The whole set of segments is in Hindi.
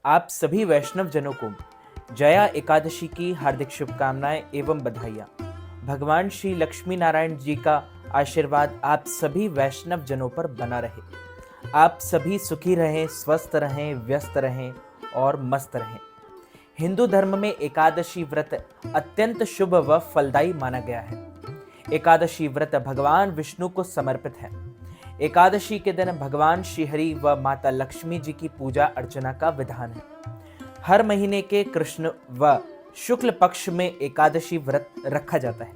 आप सभी वैष्णव जनों को जया एकादशी की हार्दिक शुभकामनाएं एवं बधाइयाँ। भगवान श्री लक्ष्मी नारायण जी का आशीर्वाद आप सभी वैष्णव जनों पर बना रहे। आप सभी सुखी रहें, स्वस्थ रहें, व्यस्त रहें और मस्त रहें। हिंदू धर्म में एकादशी व्रत अत्यंत शुभ व फलदायी माना गया है। एकादशी व्रत भगवान विष्णु को समर्पित है। एकादशी के दिन भगवान श्रीहरि व माता लक्ष्मी जी की पूजा अर्चना का विधान है। हर महीने के कृष्ण व शुक्ल पक्ष में एकादशी व्रत रखा जाता है।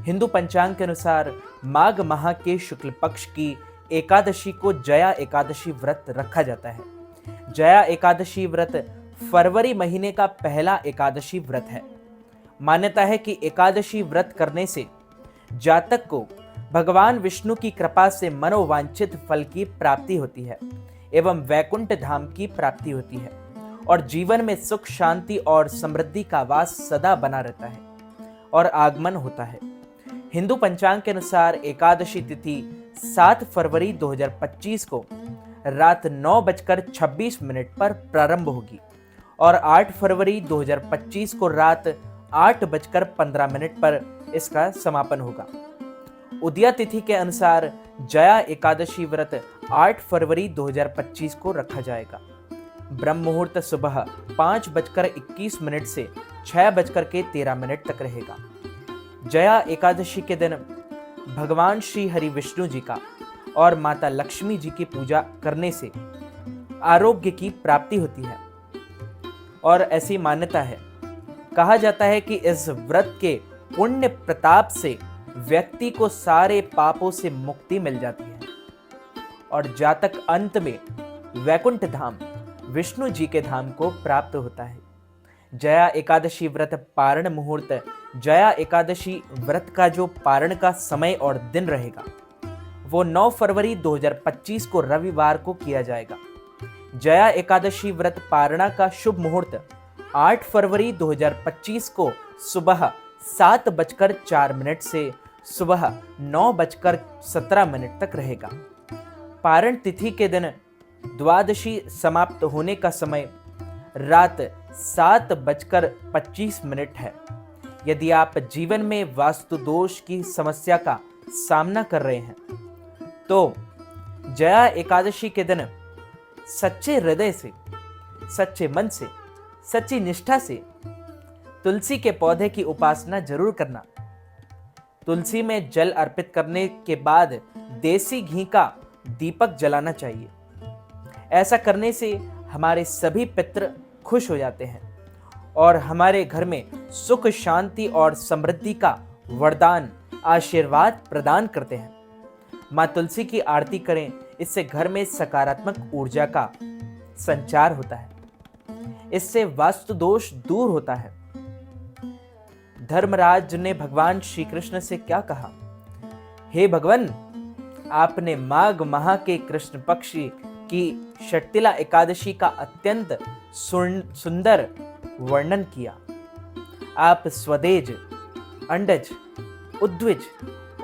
हिंदू पंचांग के अनुसार माघ माह के शुक्ल पक्ष की एकादशी को जया एकादशी व्रत रखा जाता है। जया एकादशी व्रत फरवरी महीने का पहला एकादशी व्रत है। मान्यता है कि एकादशी व्रत करने से जातक को भगवान विष्णु की कृपा से मनोवांछित फल की प्राप्ति होती है एवं वैकुंठ धाम की प्राप्ति होती है और जीवन में सुख, शांति और समृद्धि का वास सदा बना रहता है और आगमन होता है। हिंदू पंचांग के अनुसार एकादशी तिथि 7 फरवरी 2025 को रात 9:26 पर प्रारंभ होगी और 8 फरवरी 2025 को रात 8:15 पर इसका समापन होगा। उदया तिथि के अनुसार जया एकादशी व्रत 8 फरवरी 2025 को रखा जाएगा। ब्रह्म मुहूर्त सुबह 5:21 से 6:13 तक रहेगा। जया एकादशी के दिन भगवान श्री हरि विष्णु जी का और माता लक्ष्मी जी की पूजा करने से आरोग्य की प्राप्ति होती है और ऐसी मान्यता है। कहा जाता है कि इस व्रत के पुण्य प्रताप से व्यक्ति को सारे पापों से मुक्ति मिल जाती है और जातक अंत में वैकुंठ धाम विष्णु जी के धाम को प्राप्त होता है। जया एकादशी व्रत पारण मुहूर्त जया एकादशी व्रत का जो पारण का समय और दिन रहेगा वो 9 फरवरी 2025 को रविवार को किया जाएगा। जया एकादशी व्रत पारणा का शुभ मुहूर्त 8 फरवरी 2025 को सुबह 7:04 से सुबह 9:17 तक रहेगा। पारण तिथि के दिन द्वादशी समाप्त होने का समय रात 7:25 है। यदि आप जीवन में वास्तु दोष की समस्या का सामना कर रहे हैं तो जया एकादशी के दिन सच्चे हृदय से, सच्चे मन से, सच्ची निष्ठा से तुलसी के पौधे की उपासना जरूर करना। तुलसी में जल अर्पित करने के बाद देसी घी का दीपक जलाना चाहिए। ऐसा करने से हमारे सभी पितृ खुश हो जाते हैं और हमारे घर में सुख, शांति और समृद्धि का वरदान, आशीर्वाद प्रदान करते हैं। माँ तुलसी की आरती करें, इससे घर में सकारात्मक ऊर्जा का संचार होता है। इससे वास्तु दोष दूर होता है। धर्मराज ने भगवान श्री कृष्ण से क्या कहा? हे भगवान, आपने माघ माह के कृष्ण पक्ष की षटतिला एकादशी का अत्यंत सुंदर वर्णन किया। आप स्वदेज, अंडज, उद्विज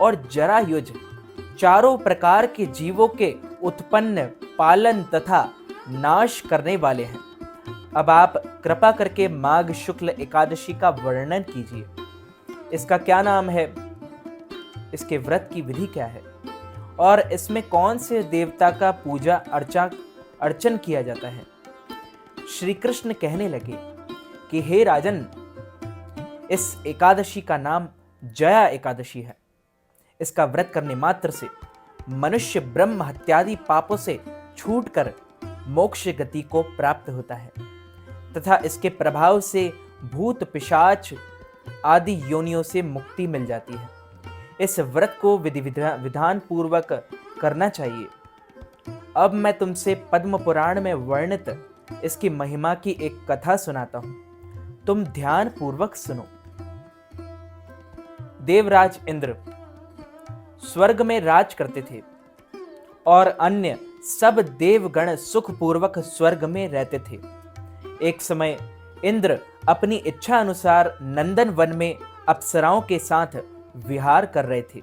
और जरायुज चारों प्रकार के जीवों के उत्पन्न, पालन तथा नाश करने वाले हैं। अब आप कृपा करके माघ शुक्ल एकादशी का वर्णन कीजिए। इसका क्या नाम है, इसके व्रत की विधि क्या है और इसमें कौन से देवता का पूजा अर्चन किया जाता है। श्री कृष्ण कहने लगे कि हे राजन, इस एकादशी का नाम जया एकादशी है। इसका व्रत करने मात्र से मनुष्य ब्रह्म हत्यादि पापों से छूटकर मोक्ष गति को प्राप्त होता है तथा इसके प्रभाव से भूत, पिशाच आदि योनियों से मुक्ति मिल जाती है। इस व्रत को विधि विधान पूर्वक करना चाहिए। अब मैं तुमसे पद्म पुराण में वर्णित इसकी महिमा की एक कथा सुनाता हूं। तुम ध्यान पूर्वक सुनो। देवराज इंद्र स्वर्ग में राज करते थे और अन्य सब देवगण सुखपूर्वक स्वर्ग में रहते थे। एक समय इंद्र अपनी इच्छा अनुसार नंदन वन में अप्सराओं के साथ विहार कर रहे थे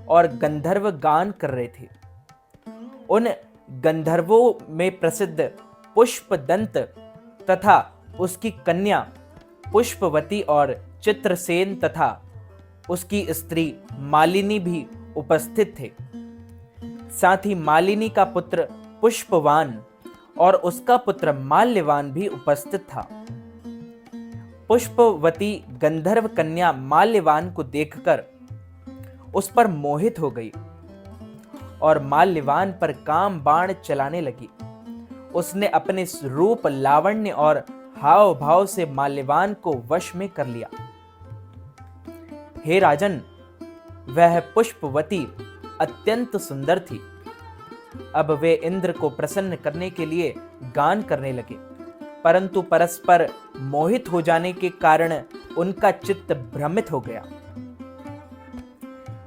और गंधर्व गान कर रहे थे। उन गंधर्वों में प्रसिद्ध पुष्पदंत तथा उसकी कन्या पुष्पवती और चित्रसेन तथा उसकी स्त्री मालिनी भी उपस्थित थे। साथ ही मालिनी का पुत्र पुष्पवान और उसका पुत्र माल्यवान भी उपस्थित था। पुष्पवती गंधर्व कन्या माल्यवान को देखकर उस पर मोहित हो गई और माल्यवान पर काम बाण चलाने लगी। उसने अपने रूप, लावण्य और हाव भाव से माल्यवान को वश में कर लिया। हे राजन, वह पुष्पवती अत्यंत सुंदर थी। अब वे इंद्र को प्रसन्न करने के लिए गान करने लगे, परंतु परस्पर मोहित हो जाने के कारण उनका चित्त भ्रमित हो गया।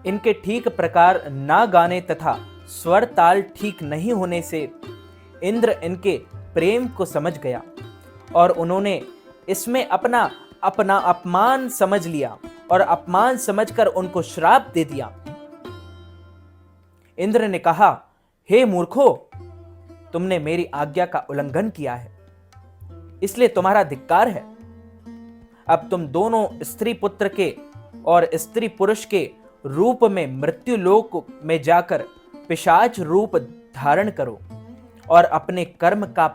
इनके ठीक प्रकार ना गाने तथा स्वर ताल ठीक नहीं होने से इंद्र इनके प्रेम को समझ गया और उन्होंने इसमें अपना अपमान समझ लिया और अपमान समझकर उनको श्राप दे दिया। इंद्र ने कहा, हे मूर्खो, तुमने मेरी आज्ञा का उल्लंघन किया है, इसलिए तुम्हारा धिक्कार है। अब तुम दोनों स्त्री पुत्र के और स्त्री पुरुष के रूप में मृत्यु लोक में जाकर पिशाच रूप धारण करो और अपने कर्म का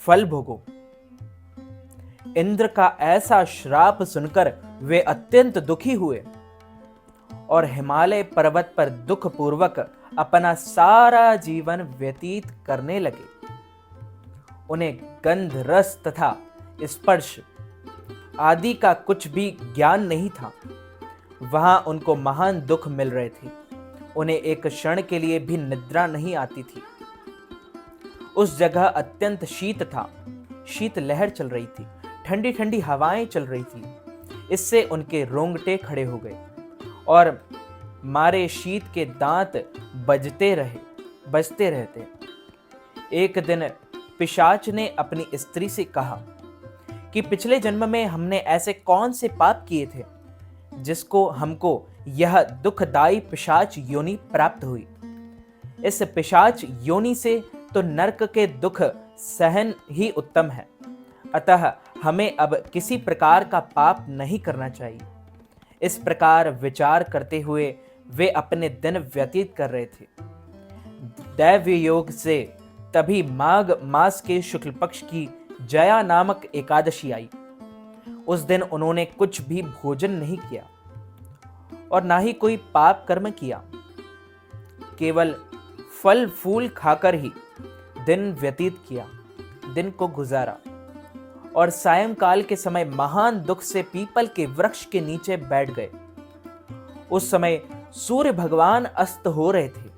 फल भोगो। इंद्र का ऐसा श्राप सुनकर वे अत्यंत दुखी हुए और हिमालय पर्वत पर दुख पूर्वक अपना सारा जीवन व्यतीत करने लगे। उन्हें गंध, रस तथा स्पर्श आदि का कुछ भी ज्ञान नहीं था। वहां उनको महान दुख मिल रहे थे। उन्हें एक क्षण के लिए भी निद्रा नहीं आती थी। उस जगह अत्यंत शीत था। शीत लहर चल रही थी, ठंडी ठंडी हवाएं चल रही थी। इससे उनके रोंगटे खड़े हो गए और मारे शीत के दांत बजते रहते। एक दिन पिशाच ने अपनी स्त्री से कहा कि पिछले जन्म में हमने ऐसे कौन से पाप किए थे जिसको हमको यह दुखदायी पिशाच योनि प्राप्त हुई। इस पिशाच योनि से तो नरक के दुख सहन ही उत्तम है। अतः हमें अब किसी प्रकार का पाप नहीं करना चाहिए। इस प्रकार विचार करते हुए वे अपने दिन व्यतीत कर रहे थे। दैव योग से तभी माघ मास के शुक्ल पक्ष की जया नामक एकादशी आई। उस दिन उन्होंने कुछ भी भोजन नहीं किया और ना ही कोई पाप कर्म किया। केवल फल फूल खाकर ही दिन व्यतीत किया, दिन को गुजारा और सायंकाल के समय महान दुख से पीपल के वृक्ष के नीचे बैठ गए। उस समय सूर्य भगवान अस्त हो रहे थे।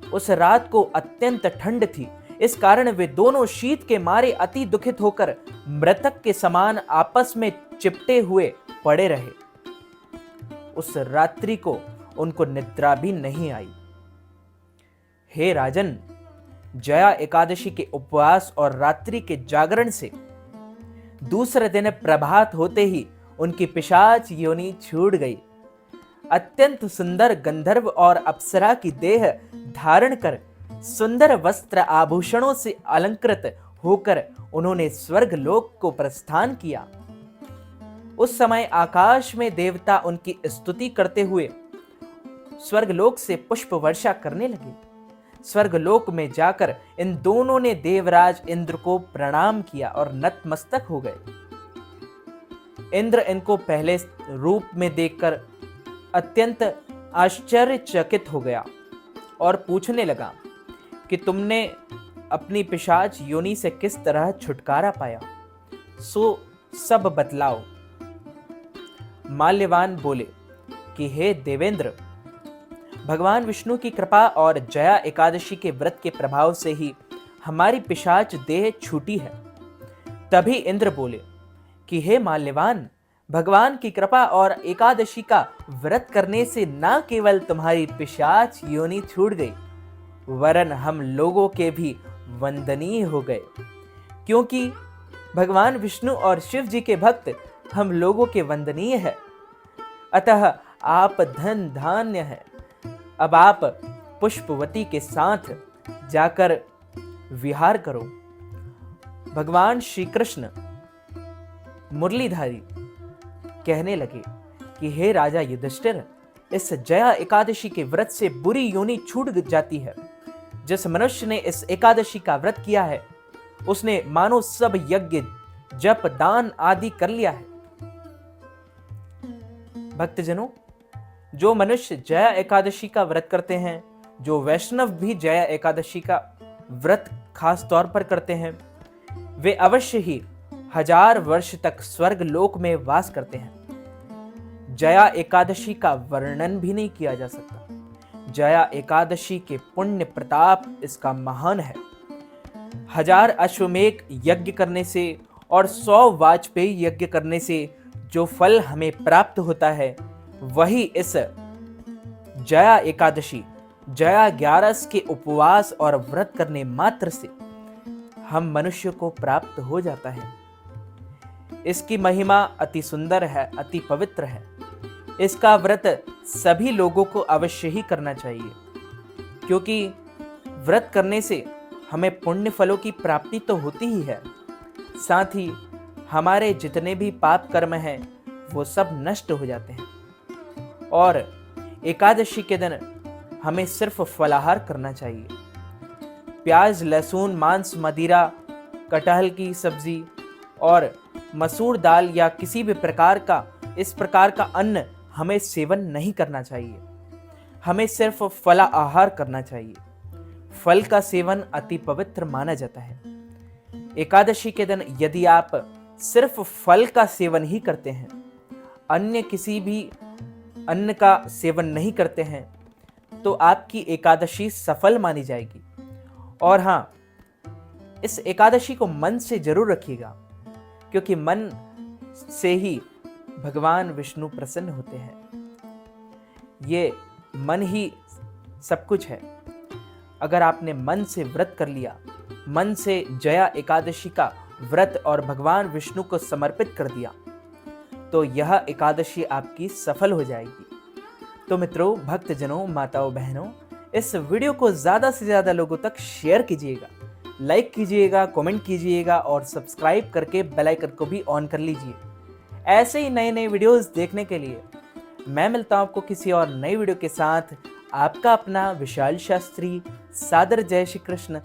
उस रात को अत्यंत ठंड थी। इस कारण वे दोनों शीत के मारे अति दुखित होकर मृतक के समान आपस में चिपटे हुए पड़े रहे। उस रात्रि को उनको निद्रा भी नहीं आई। हे राजन, जया एकादशी के उपवास और रात्रि के जागरण से दूसरे दिन प्रभात होते ही उनकी पिशाच योनि छूट गई। अत्यंत सुंदर गंधर्व और अप्सरा की देह धारण कर सुंदर वस्त्र आभूषणों से अलंकृत होकर उन्होंने स्वर्ग लोक को प्रस्थान किया। उस समय आकाश में देवता उनकी स्तुति करते हुए स्वर्गलोक से पुष्प वर्षा करने लगे। स्वर्गलोक में जाकर इन दोनों ने देवराज इंद्र को प्रणाम किया और नतमस्तक हो गए। इंद्र इनको पहले रूप में देखकर अत्यंत आश्चर्यचकित हो गया और पूछने लगा कि तुमने अपनी पिशाच योनि से किस तरह छुटकारा पाया, सो सब बतलाओ। माल्यवान बोले कि हे देवेंद्र, भगवान विष्णु की कृपा और जया एकादशी के व्रत के प्रभाव से ही हमारी पिशाच देह छूटी है। तभी इंद्र बोले कि हे माल्यवान, भगवान की कृपा और एकादशी का व्रत करने से न केवल तुम्हारी पिशाच योनि छूट गई, वरन हम लोगों के भी वंदनीय हो गए, क्योंकि भगवान विष्णु और शिव जी के भक्त हम लोगों के वंदनीय है। अतः आप धन धान्य है। अब आप पुष्पवती के साथ जाकर विहार करो। भगवान श्री कृष्ण मुरलीधारी कहने लगे कि हे राजा युधिष्ठिर, इस जया एकादशी के व्रत से बुरी योनि छूट जाती है। जिस मनुष्य ने इस एकादशी का व्रत किया है उसने मानो सब यज्ञ जप दान आदि कर लिया है। भक्तजनों, जो मनुष्य जया एकादशी का व्रत करते हैं, जो वैष्णव भी जया एकादशी का व्रत खास तौर पर करते हैं, वे अवश्य ही 1000 वर्ष तक स्वर्ग लोक में वास करते हैं। जया एकादशी का वर्णन भी नहीं किया जा सकता। जया एकादशी के पुण्य प्रताप इसका महान है। 1000 अश्वमेध यज्ञ करने से और 100 वाजपेयी यज्ञ करने से जो फल हमें प्राप्त होता है, वही इस जया एकादशी, जया 11 के उपवास और व्रत करने मात्र से हम मनुष्य को प्राप्त हो जाता है। इसकी महिमा अति सुंदर है, अति पवित्र है। इसका व्रत सभी लोगों को अवश्य ही करना चाहिए, क्योंकि व्रत करने से हमें पुण्य फलों की प्राप्ति तो होती ही है, साथ ही हमारे जितने भी पाप कर्म हैं वो सब नष्ट हो जाते हैं। और एकादशी के दिन हमें सिर्फ फलाहार करना चाहिए। प्याज, लहसुन, मांस, मदिरा, कटहल की सब्जी और मसूर दाल या किसी भी प्रकार का इस प्रकार का अन्न हमें सेवन नहीं करना चाहिए। हमें सिर्फ फला आहार करना चाहिए। फल का सेवन अति पवित्र माना जाता है। एकादशी के दिन यदि आप सिर्फ फल का सेवन ही करते हैं, अन्य किसी भी अन्न का सेवन नहीं करते हैं, तो आपकी एकादशी सफल मानी जाएगी। और हाँ, इस एकादशी को मन से जरूर रखिएगा, क्योंकि मन से ही भगवान विष्णु प्रसन्न होते हैं। ये मन ही सब कुछ है। अगर आपने मन से व्रत कर लिया, मन से जया एकादशी का व्रत और भगवान विष्णु को समर्पित कर दिया, तो यह एकादशी आपकी सफल हो जाएगी। तो मित्रों, भक्तजनों, माताओं, बहनों, इस वीडियो को ज़्यादा से ज़्यादा लोगों तक शेयर कीजिएगा, लाइक कीजिएगा, कमेंट कीजिएगा और सब्सक्राइब करके बेल आइकन को भी ऑन कर लीजिए। ऐसे ही नए नए वीडियोस देखने के लिए मैं मिलता हूं आपको किसी और नई वीडियो के साथ। आपका अपना विशाल शास्त्री। सादर जय श्री कृष्ण।